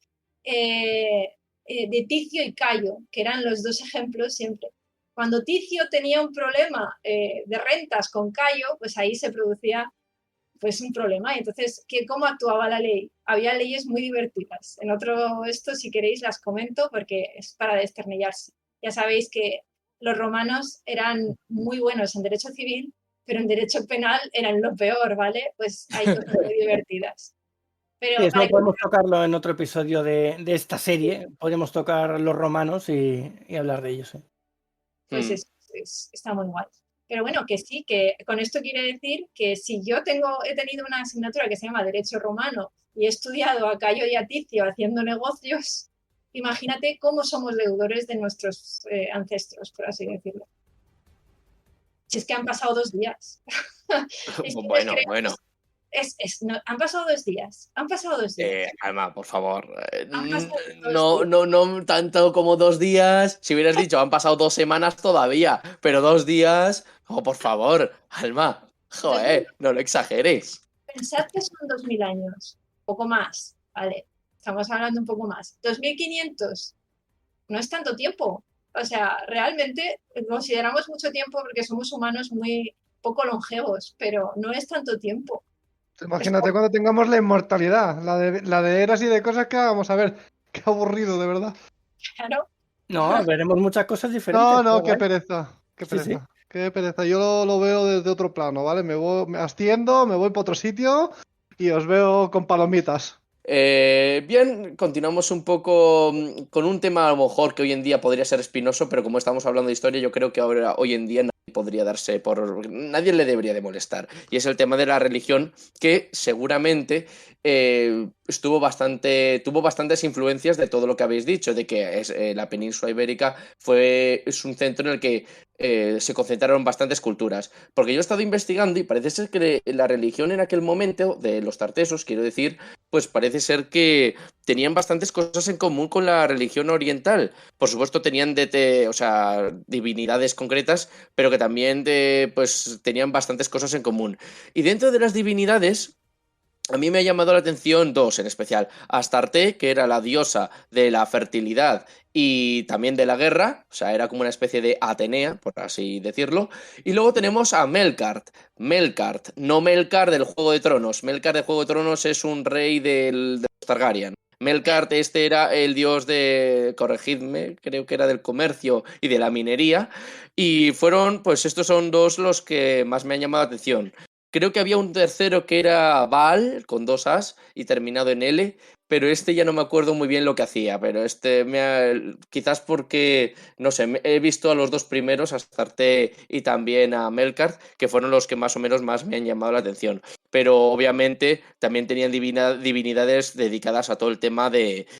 de Ticio y Cayo, que eran los dos ejemplos siempre. Cuando Ticio tenía un problema de rentas con Cayo, pues ahí se producía pues un problema. Y entonces, ¿cómo actuaba la ley? Había leyes muy divertidas. En otro si queréis, las comento porque es para desternillarse. Ya sabéis que los romanos eran muy buenos en derecho civil, pero en derecho penal eran lo peor, ¿vale? Pues hay cosas muy divertidas. Pero, eso podemos tocarlo en otro episodio de esta serie. Podemos tocar los romanos y hablar de ellos. Pues está muy guay. Pero bueno, que sí, que con esto quiere decir que si yo he tenido una asignatura que se llama Derecho Romano y he estudiado a Cayo y a Ticio haciendo negocios, imagínate cómo somos deudores de nuestros ancestros, por así decirlo. Si es que han pasado 2 días. Bueno. Han pasado 2 días. Alma, por favor. No tanto como 2 días. Si hubieras dicho, han pasado 2 semanas todavía, pero 2 días. Oh, por favor, Alma. Joder, no lo exageres. Pensad que son 2000 años. Poco más, ¿vale? Estamos hablando un poco más. 2500. No es tanto tiempo. O sea, realmente consideramos mucho tiempo porque somos humanos muy poco longevos, pero no es tanto tiempo. Imagínate cuando tengamos la inmortalidad, la de eras y de cosas que vamos a ver. Qué aburrido, de verdad. Claro. No, veremos muchas cosas diferentes. No, qué pereza. Qué pereza. Sí. Qué pereza. Yo lo veo desde otro plano, ¿vale? Me asciendo, me voy para otro sitio y os veo con palomitas. Bien, continuamos un poco con un tema a lo mejor que hoy en día podría ser espinoso, pero como estamos hablando de historia, yo creo que ahora hoy en día nadie le debería de molestar. Y es el tema de la religión, que seguramente tuvo bastantes influencias de todo lo que habéis dicho, de que la península ibérica es un centro en el que se concentraron bastantes culturas. Porque yo he estado investigando y parece ser que la religión en aquel momento, de los tartesos, quiero decir, pues parece ser que tenían bastantes cosas en común con la religión oriental. Por supuesto, tenían o sea, divinidades concretas, pero que también pues, tenían bastantes cosas en común. Y dentro de las divinidades, a mí me ha llamado la atención dos en especial. Astarte, que era la diosa de la fertilidad y también de la guerra, o sea, era como una especie de Atenea, por así decirlo. Y luego tenemos a Melkart. Melkart, no Melkart del Juego de Tronos. Melkart del Juego de Tronos es un rey de los Targaryen. Melkart, este era el dios de, corregidme, creo que era del comercio y de la minería. Y fueron, pues estos son dos los que más me han llamado la atención. Creo que había un tercero que era Baal, con dos As y terminado en L, pero este ya no me acuerdo muy bien lo que hacía, pero quizás porque, no sé, he visto a los dos primeros, a Astarte y también a Melkart, que fueron los que más o menos más me han llamado la atención. Pero obviamente también tenían divinidades dedicadas a todo el tema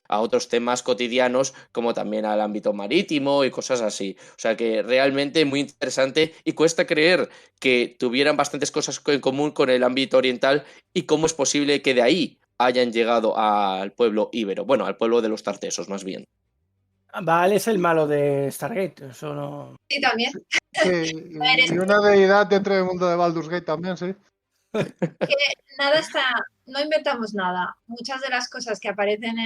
a otros temas cotidianos, como también al ámbito marítimo y cosas así. O sea que realmente muy interesante y cuesta creer que tuvieran bastantes cosas en común con el ámbito oriental y cómo es posible que de ahí hayan llegado al pueblo íbero, bueno, al pueblo de los tartesos más bien. Baal es el malo de Stargate, eso no... Sí, también. Sí, Eres y una deidad dentro del mundo de Baldur's Gate también, sí. que nada está, no inventamos nada. Muchas de las cosas que aparecen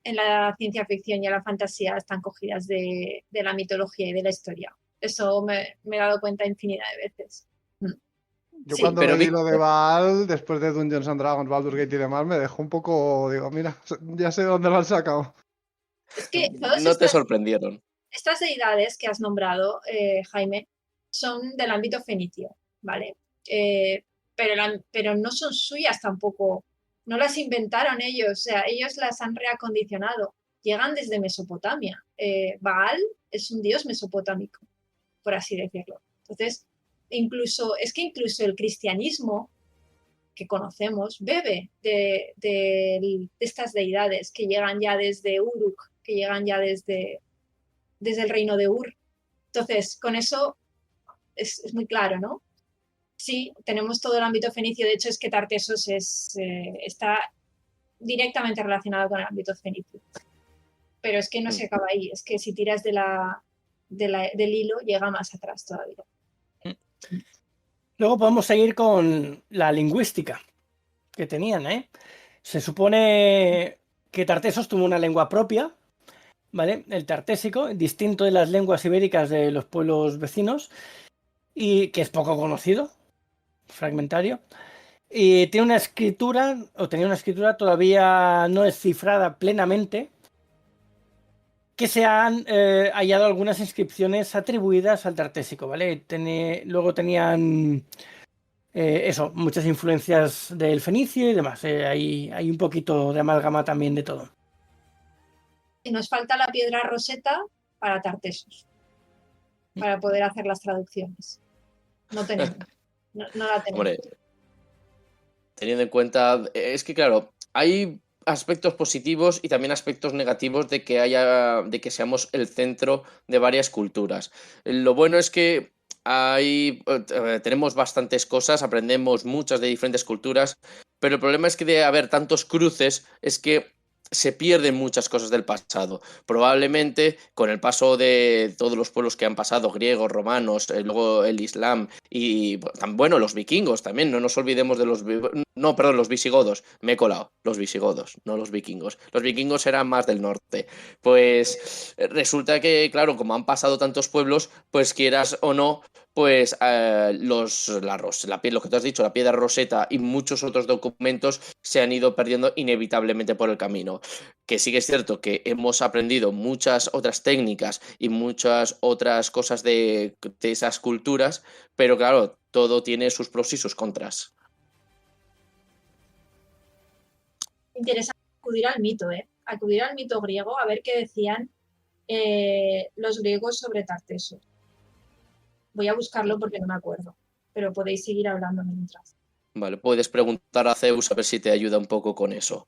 en la ciencia ficción y en la fantasía están cogidas de la mitología y de la historia. Eso me he dado cuenta infinidad de veces. Yo Sí, cuando pero leí lo de Baal, después de Dungeons and Dragons, Baldur's Gate y demás, me dejó un poco, digo, mira, ya sé dónde lo han sacado. es que todas no te sorprendieron. estas deidades que has nombrado, Jaime, son del ámbito fenicio, ¿vale? Pero no son suyas tampoco, no las inventaron ellos, o sea, ellos las han reacondicionado. Llegan desde Mesopotamia. Baal es un dios mesopotámico, por así decirlo. Entonces, incluso el cristianismo que conocemos bebe de estas deidades que llegan ya desde Uruk, que llegan ya desde el reino de Ur. Entonces, con eso es muy claro, ¿no? Sí, tenemos todo el ámbito fenicio, de hecho es que Tartessos está directamente relacionado con el ámbito fenicio. Pero es que no se acaba ahí, es que si tiras del hilo llega más atrás todavía. Luego podemos seguir con la lingüística que tenían, ¿eh? Se supone que Tartesos tuvo una lengua propia, ¿vale? El tartésico, distinto de las lenguas ibéricas de los pueblos vecinos, y que es poco conocido, fragmentario. Y tiene una escritura, o tenía una escritura todavía no descifrada plenamente, que se han hallado algunas inscripciones atribuidas al tartésico, ¿vale? Luego tenían eso, muchas influencias del fenicio y demás. Hay un poquito de amalgama también de todo. Y nos falta la piedra roseta para Tartessos, para poder hacer las traducciones. No tenemos, no la tenemos. Hombre, teniendo en cuenta, es que claro, hay aspectos positivos y también aspectos negativos de que seamos el centro de varias culturas. Lo bueno es que tenemos bastantes cosas, aprendemos muchas de diferentes culturas, pero el problema es que de haber tantos cruces es que se pierden muchas cosas del pasado. Probablemente con el paso de todos los pueblos que han pasado, griegos, romanos, luego el Islam y bueno, los vikingos también, no nos olvidemos de los visigodos, me he colado, los visigodos, no los vikingos. Los vikingos eran más del norte. Pues resulta que, claro, como han pasado tantos pueblos, pues quieras o no, pues lo que tú has dicho, la piedra roseta y muchos otros documentos se han ido perdiendo inevitablemente por el camino. Que sí que es cierto que hemos aprendido muchas otras técnicas y muchas otras cosas de esas culturas, pero claro, todo tiene sus pros y sus contras. Interesante acudir al mito, acudir al mito griego a ver qué decían los griegos sobre Tartesos. Voy a buscarlo porque no me acuerdo, pero podéis seguir hablando mientras. Vale, puedes preguntar a Zeus a ver si te ayuda un poco con eso.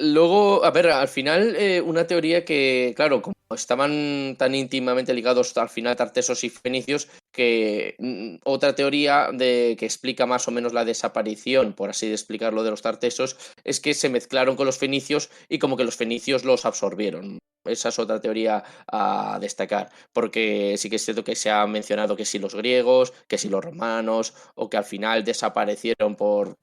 Luego, a ver, al final, una teoría que, claro, como estaban tan íntimamente ligados al final tartesos y fenicios, que otra teoría que explica más o menos la desaparición, por así de explicarlo, de los tartesos, es que se mezclaron con los fenicios y como que los fenicios los absorbieron. Esa es otra teoría a destacar, porque sí que es cierto que se ha mencionado que si los griegos, que si los romanos, o que al final desaparecieron por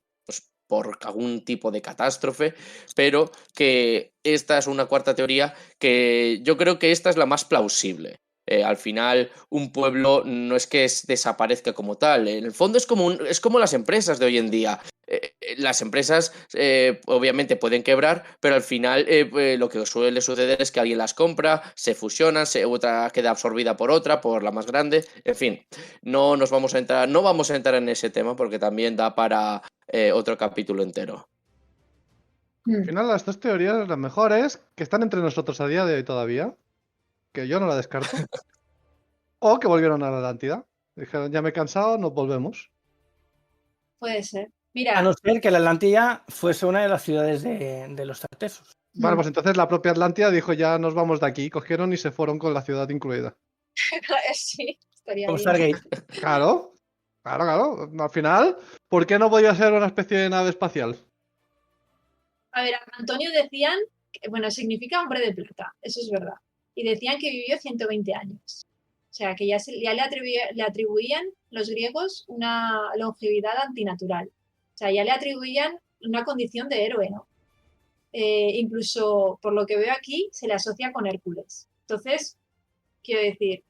algún tipo de catástrofe, pero que esta es una cuarta teoría que yo creo que esta es la más plausible. Al final, un pueblo no es que desaparezca como tal. En el fondo es como las empresas de hoy en día. Las empresas obviamente pueden quebrar, pero al final lo que suele suceder es que alguien las compra, se fusionan, otra queda absorbida por otra, por la más grande. En fin, no vamos a entrar en ese tema porque también da para otro capítulo entero. Al final, las dos teorías, las mejores, que están entre nosotros a día de hoy todavía, que yo no la descarto, o que volvieron a la Atlántida. Dijeron, ya me he cansado, nos volvemos. Puede ser. A Mira, no ser que la Atlántida fuese una de las ciudades de los tartesos. Vale, pues entonces la propia Atlántida dijo, ya nos vamos de aquí. Cogieron y se fueron con la ciudad incluida. sí, estaría Como bien. Stargate. Claro, claro. Al final, ¿por qué no podía ser una especie de nave espacial? A ver, a Antonio decían, bueno, significa hombre de plata, eso es verdad. Y decían que vivió 120 años. O sea, que ya le atribuían los griegos una longevidad antinatural. O sea, ya le atribuían una condición de héroe, ¿no? Incluso, por lo que veo aquí, se le asocia con Hércules. Entonces, quiero decir,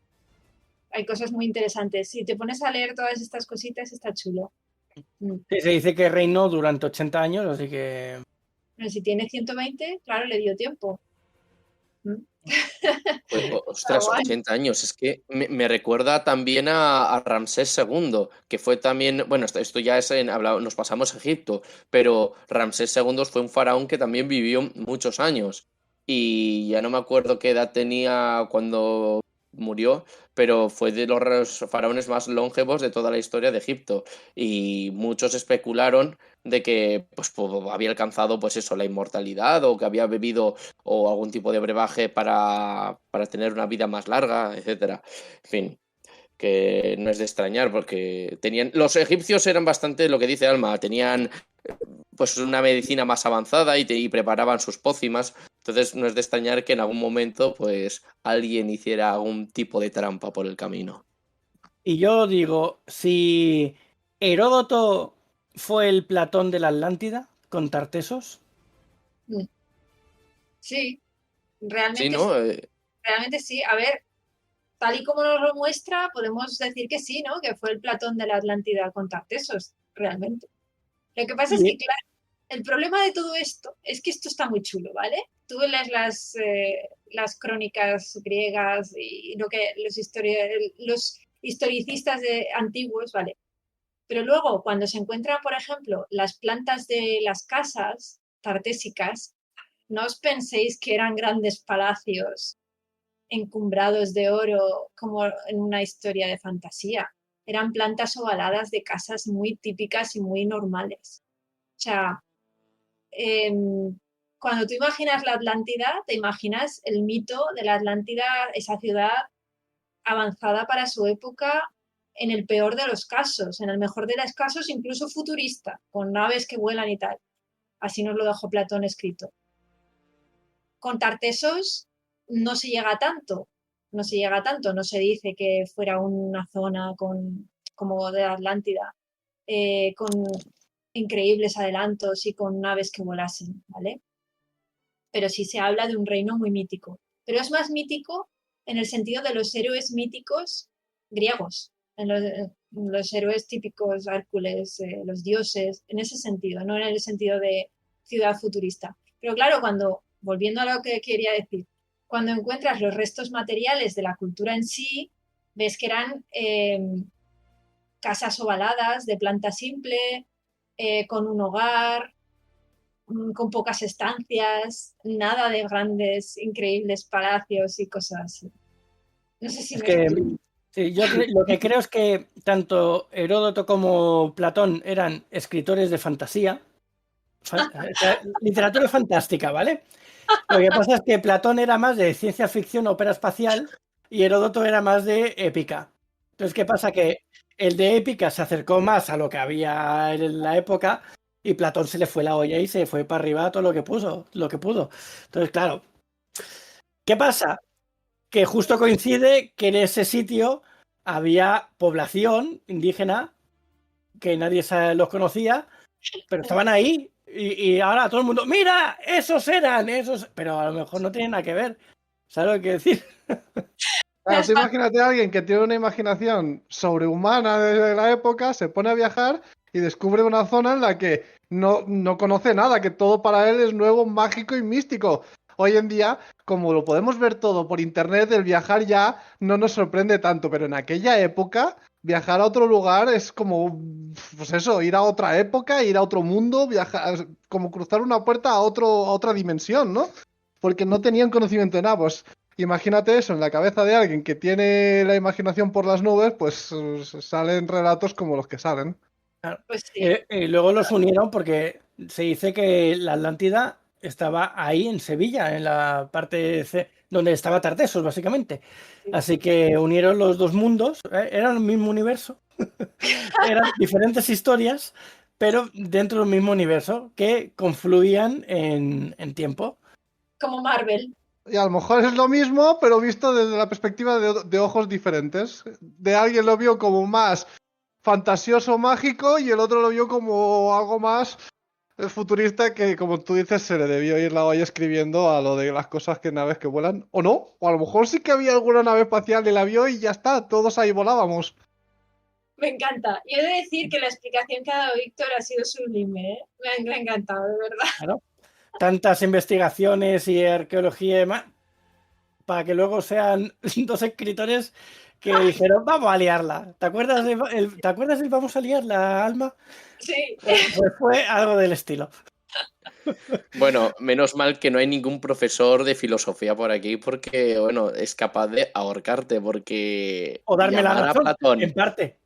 hay cosas muy interesantes. Si te pones a leer todas estas cositas, está chulo. Sí, se dice que reinó durante 80 años, así que... Pero si tiene 120, claro, le dio tiempo. Pues, Está ostras, guay. 80 años. Es que me recuerda también a Ramsés II, que fue también, bueno, esto ya es nos pasamos a Egipto, pero Ramsés II fue un faraón que también vivió muchos años. Y ya no me acuerdo qué edad tenía cuando murió, pero fue de los faraones más longevos de toda la historia de Egipto. Y muchos especularon de que había alcanzado pues eso, la inmortalidad o que había bebido o algún tipo de brebaje para tener una vida más larga, etcétera. En fin, que no es de extrañar porque los egipcios eran bastante lo que dice Alma, tenían pues una medicina más avanzada y preparaban sus pócimas, entonces no es de extrañar que en algún momento pues alguien hiciera algún tipo de trampa por el camino. Y yo digo, si Heródoto fue el Platón de la Atlántida con Tartesos, Sí, Sí, realmente, ¿no? realmente sí. A ver, tal y como nos lo muestra, podemos decir que sí, ¿no? Que fue el Platón de la Atlántida con Tartesos, realmente. Lo que pasa es que, y, claro, el problema de todo esto es que esto está muy chulo, ¿vale? Tú lees las crónicas griegas y lo que los historicistas antiguos, ¿vale? Pero luego, cuando se encuentran, por ejemplo, las plantas de las casas tartésicas, no os penséis que eran grandes palacios encumbrados de oro como en una historia de fantasía. Eran plantas ovaladas de casas muy típicas y muy normales. O sea, eh, cuando tú imaginas la Atlántida, te imaginas el mito de la Atlántida, esa ciudad avanzada para su época, en el peor de los casos, en el mejor de los casos incluso futurista, con naves que vuelan y tal. Así nos lo dejó Platón escrito. Con Tartesos no se llega a tanto, no se llega a tanto, no se dice que fuera una zona como de Atlántida, con increíbles adelantos y con naves que volasen, ¿vale? Pero sí se habla de un reino muy mítico. Pero es más mítico en el sentido de los héroes míticos griegos, en los héroes típicos, Hércules, los dioses, en ese sentido, no en el sentido de ciudad futurista. Pero claro, volviendo a lo que quería decir, cuando encuentras los restos materiales de la cultura en sí, ves que eran casas ovaladas de planta simple, con un hogar, con pocas estancias, nada de grandes, increíbles palacios y cosas así. No sé si es me que explico. sí, lo que creo es que tanto Heródoto como Platón eran escritores de fantasía Literatura fantástica, ¿vale? Lo que pasa es que Platón era más de ciencia ficción, ópera espacial, y Heródoto era más de épica. Entonces, ¿qué pasa? Que el de épica se acercó más a lo que había en la época y Platón se le fue la olla y se fue para arriba todo lo que pudo. Entonces, claro, ¿qué pasa? Que justo coincide que en ese sitio había población indígena que nadie los conocía, pero estaban ahí y ahora todo el mundo, mira, esos eran, esos, pero a lo mejor no tienen nada que ver. ¿Sabes lo que quiero decir? Claro, tú imagínate a alguien que tiene una imaginación sobrehumana desde la época, se pone a viajar y descubre una zona en la que no conoce nada, que todo para él es nuevo, mágico y místico. Hoy en día, como lo podemos ver todo por internet, el viajar ya no nos sorprende tanto, pero en aquella época, viajar a otro lugar es como, pues eso, ir a otra época, ir a otro mundo, viajar, como cruzar una puerta a otra dimensión, ¿no? Porque no tenían conocimiento de nada, pues imagínate eso en la cabeza de alguien que tiene la imaginación por las nubes, pues salen relatos como los que salen. Pues sí. Y luego los unieron porque se dice que la Atlántida estaba ahí en Sevilla, en la parte donde estaba Tartessos, básicamente. Así que unieron los dos mundos, eran el mismo universo, eran diferentes historias, pero dentro del mismo universo que confluían en tiempo. Como Marvel. Y a lo mejor es lo mismo, pero visto desde la perspectiva de ojos diferentes. De alguien lo vio como más fantasioso, mágico, y el otro lo vio como algo más futurista que, como tú dices, se le debió ir la olla escribiendo a lo de las cosas que naves que vuelan, o no, o a lo mejor sí que había alguna nave espacial y la vio y ya está, todos ahí volábamos. Me encanta. Y he de decir que la explicación que ha dado Víctor ha sido sublime, ¿eh? Me ha encantado, de verdad. Claro. Tantas investigaciones y arqueología y demás, para que luego sean dos escritores que dijeron, vamos a liarla. ¿Te acuerdas del vamos a liarla, Alma? Sí. Pues fue algo del estilo. Bueno, menos mal que no hay ningún profesor de filosofía por aquí porque, bueno, es capaz de ahorcarte porque O darme la llamar a razón, Platón, en parte.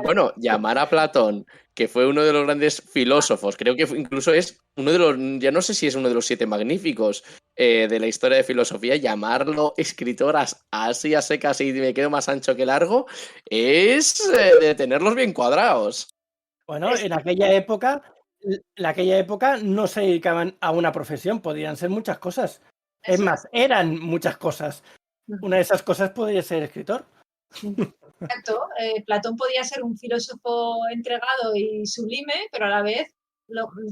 bueno, llamar a Platón, que fue uno de los grandes filósofos, creo que incluso es uno de los, ya no sé si es uno de los 7 magníficos de la historia de filosofía, llamarlo escritoras así a secas y me quedo más ancho que largo, es de tenerlos bien cuadrados. Bueno, en aquella época no se dedicaban a una profesión, podían ser muchas cosas. Es más, eran muchas cosas. Una de esas cosas podría ser escritor. Exacto. Platón podía ser un filósofo entregado y sublime, pero a la vez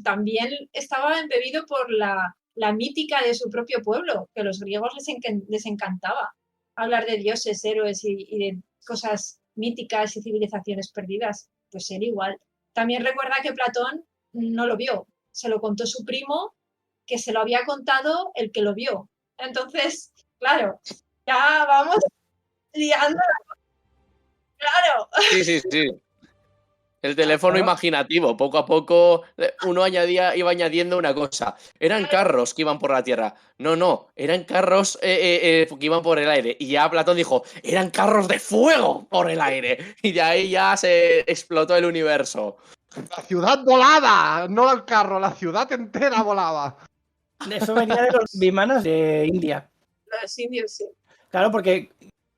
también estaba embebido por la mítica de su propio pueblo, que a los griegos les encantaba hablar de dioses, héroes y de cosas míticas y civilizaciones perdidas. Pues él igual. También recuerda que Platón no lo vio, se lo contó su primo, que se lo había contado el que lo vio. Entonces, claro, ya vamos liando. Claro. Sí. El teléfono imaginativo, poco a poco uno iba añadiendo una cosa. Eran carros que iban por la tierra. No, eran carros que iban por el aire. Y ya Platón dijo, eran carros de fuego por el aire. Y de ahí ya se explotó el universo. La ciudad volaba, no el carro, la ciudad entera volaba. Eso venía de los vimanas de India. Los indios, sí. Claro, porque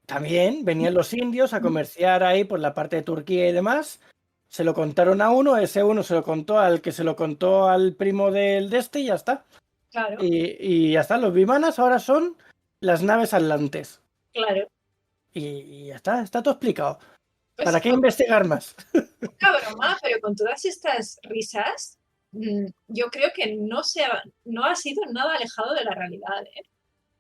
también venían los indios a comerciar ahí por la parte de Turquía y demás. Se lo contaron a uno, ese uno se lo contó al que se lo contó al primo del de este y ya está. Claro. Y ya está, los vimanas ahora son las naves atlantes. Claro. Y ya está todo explicado. Pues, ¿Para qué investigar más? Una broma, pero con todas estas risas, yo creo que no ha sido nada alejado de la realidad, ¿eh?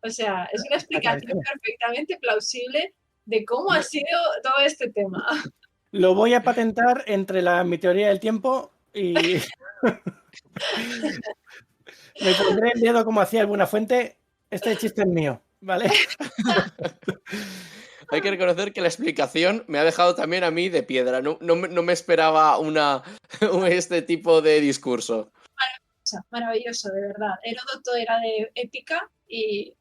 O sea, es una explicación perfectamente plausible de cómo ha sido todo este tema. Lo voy a patentar entre mi teoría del tiempo y me pondré el dedo como hacía alguna fuente. Este chiste es mío, ¿vale? Hay que reconocer que la explicación me ha dejado también a mí de piedra. No me esperaba este tipo de discurso. Maravilloso, de verdad. Heródoto era de épica y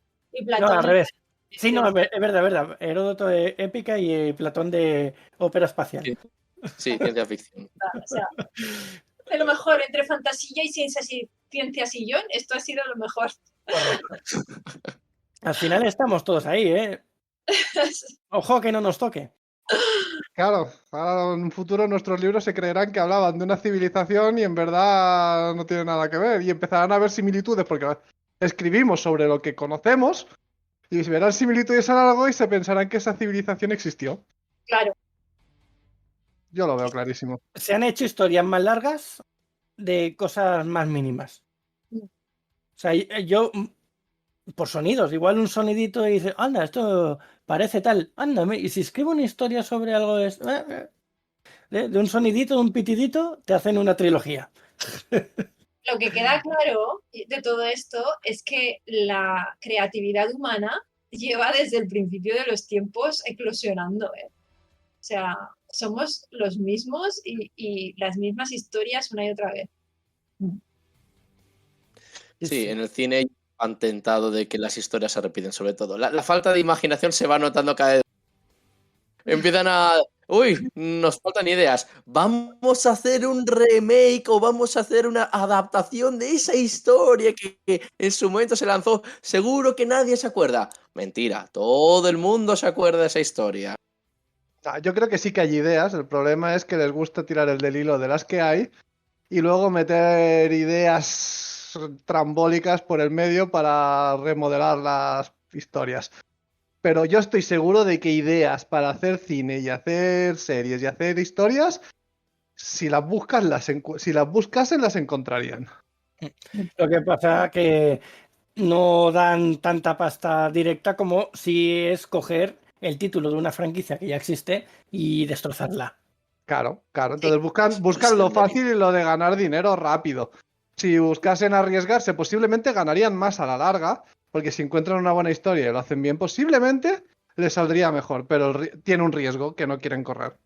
Platón. No, al revés. Sí, no, es verdad. Heródoto de épica y Platón de ópera espacial. Sí, ciencia ficción. O sea, De lo mejor, entre fantasía y ciencia sillón, esto ha sido lo mejor. Al final estamos todos ahí, ¿eh? Ojo que no nos toque. Claro, ahora en un futuro nuestros libros se creerán que hablaban de una civilización y en verdad no tiene nada que ver. Y empezarán a haber similitudes porque escribimos sobre lo que conocemos y verán similitudes en algo y se pensarán que esa civilización existió. Claro. Yo lo veo clarísimo. Se han hecho historias más largas de cosas más mínimas. O sea, yo, por sonidos, igual un sonidito y dices, anda, esto parece tal, anda, y si escribo una historia sobre algo de un sonidito, de un pitidito, te hacen una trilogía. Lo que queda claro de todo esto es que la creatividad humana lleva desde el principio de los tiempos eclosionando, ¿eh? O sea, somos los mismos y las mismas historias una y otra vez. Sí, en el cine han tentado de que las historias se repiten, sobre todo. La falta de imaginación se va notando cada vez. Empiezan a... Uy, nos faltan ideas. Vamos a hacer un remake o vamos a hacer una adaptación de esa historia que en su momento se lanzó. Seguro que nadie se acuerda. Mentira, todo el mundo se acuerda de esa historia. Yo creo que sí que hay ideas. El problema es que les gusta tirar el del hilo de las que hay y luego meter ideas trambólicas por el medio para remodelar las historias. Pero yo estoy seguro de que ideas para hacer cine y hacer series y hacer historias, si las buscas, si las buscasen, las encontrarían. Lo que pasa que no dan tanta pasta directa como si es coger el título de una franquicia que ya existe y destrozarla. Claro. Entonces buscan lo fácil y lo de ganar dinero rápido. Si buscasen arriesgarse, posiblemente ganarían más a la larga, porque si encuentran una buena historia y lo hacen bien, posiblemente les saldría mejor, pero tiene un riesgo que no quieren correr.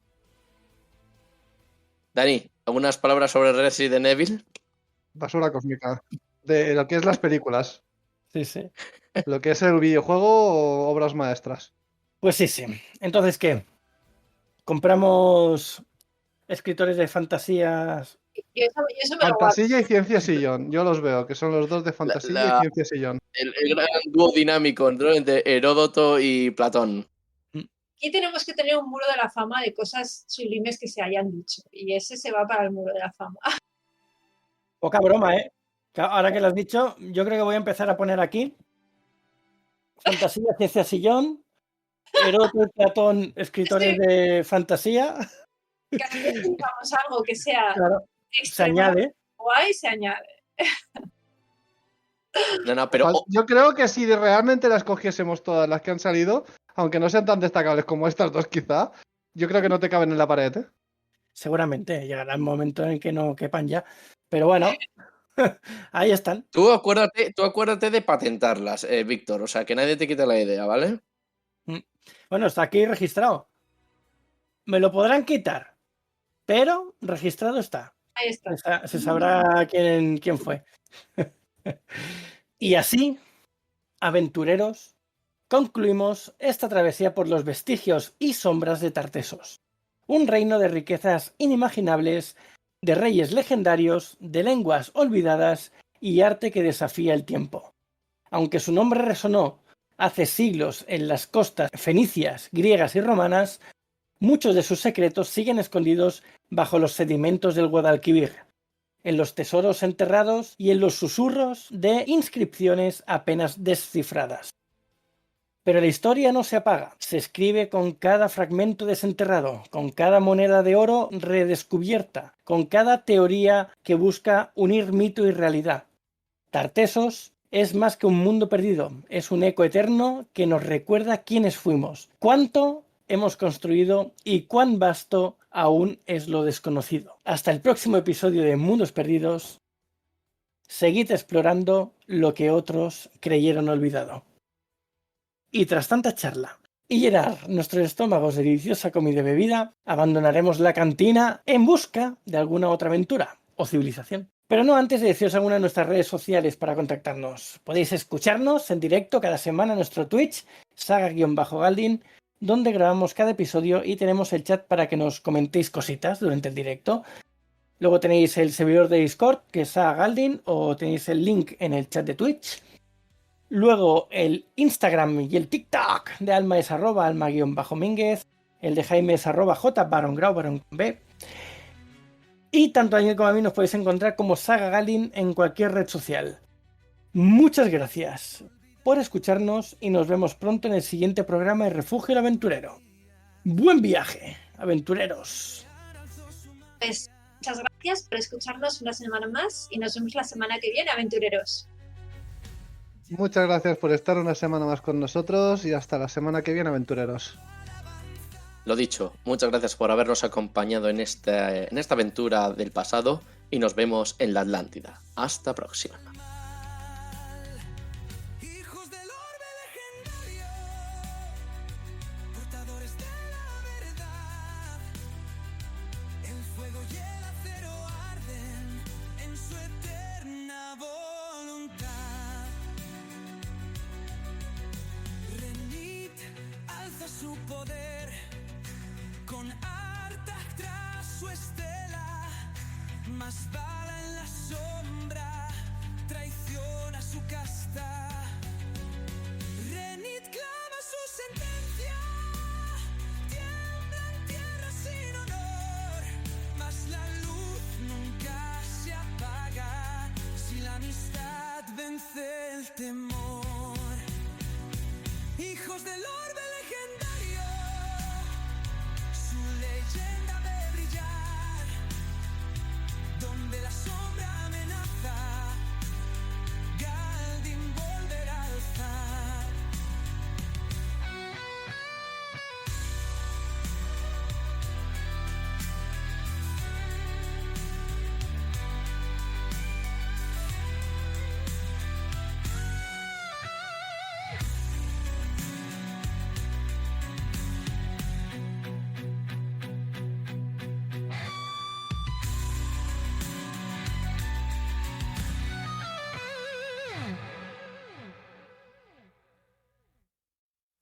Dani, ¿algunas palabras sobre Resident Evil? Basura cósmica. De lo que es las películas. Sí. Lo que es el videojuego, obras maestras. Pues sí. Entonces, ¿qué? ¿Compramos escritores de fantasías? Y eso me lo guardo. Fantasía y ciencia sillón. Yo los veo, que son los dos de fantasía y ciencia sillón. El gran dúo dinámico entre Heródoto y Platón. Aquí tenemos que tener un muro de la fama de cosas sublimes que se hayan dicho. Y ese se va para el muro de la fama. Poca broma, ¿eh? Ahora que lo has dicho, yo creo que voy a empezar a poner aquí fantasía, ciencia sillón, Heródoto y Platón, escritores de fantasía. Cada vez que tengamos algo que sea Claro, se añade. guay, se añade. No, pero... Yo creo que si realmente las cogiésemos todas las que han salido, aunque no sean tan destacables como estas dos quizá, yo creo que no te caben en la pared, ¿eh? Seguramente llegará el momento en que no quepan ya. Pero bueno, ahí están. Tú acuérdate de patentarlas, Víctor. O sea, que nadie te quite la idea, ¿vale? Bueno, está aquí registrado. Me lo podrán quitar, pero registrado está. Ahí está. Se sabrá quién fue. Y así, aventureros, concluimos esta travesía por los vestigios y sombras de Tartesos. Un reino de riquezas inimaginables, de reyes legendarios, de lenguas olvidadas y arte que desafía el tiempo. Aunque su nombre resonó hace siglos en las costas fenicias, griegas y romanas, muchos de sus secretos siguen escondidos bajo los sedimentos del Guadalquivir, en los tesoros enterrados y en los susurros de inscripciones apenas descifradas. Pero la historia no se apaga, se escribe con cada fragmento desenterrado, con cada moneda de oro redescubierta, con cada teoría que busca unir mito y realidad. Tartesos es más que un mundo perdido, es un eco eterno que nos recuerda quiénes fuimos, cuánto hemos construido y cuán vasto aún es lo desconocido. Hasta el próximo episodio de Mundos Perdidos, seguid explorando lo que otros creyeron olvidado. Y tras tanta charla y llenar nuestros estómagos de deliciosa comida y bebida, abandonaremos la cantina en busca de alguna otra aventura o civilización. Pero no antes de deciros alguna de nuestras redes sociales para contactarnos. Podéis escucharnos en directo cada semana en nuestro Twitch, saga-galdin, donde grabamos cada episodio y tenemos el chat para que nos comentéis cositas durante el directo. Luego tenéis el servidor de Discord, que es a Galdin, o tenéis el link en el chat de Twitch. Luego el Instagram y el TikTok de Alma es @alma_mínguez. El de Jaime es @jbarongrau_b. Y tanto a Daniel como a mí nos podéis encontrar como Saga Galdin en cualquier red social. Muchas gracias por escucharnos y nos vemos pronto en el siguiente programa de Refugio el Aventurero. ¡Buen viaje, aventureros! Pues muchas gracias por escucharnos una semana más y nos vemos la semana que viene, aventureros. Muchas gracias por estar una semana más con nosotros y hasta la semana que viene, aventureros. Lo dicho, muchas gracias por habernos acompañado en esta aventura del pasado y nos vemos en la Atlántida. Hasta próxima. Hijos del orbe legendario, portadores de la verdad. El fuego y el acero arden en su eterna voluntad. Renit alza su poder con Artak tras su estela. Más bala en la sombra, traiciona su casta.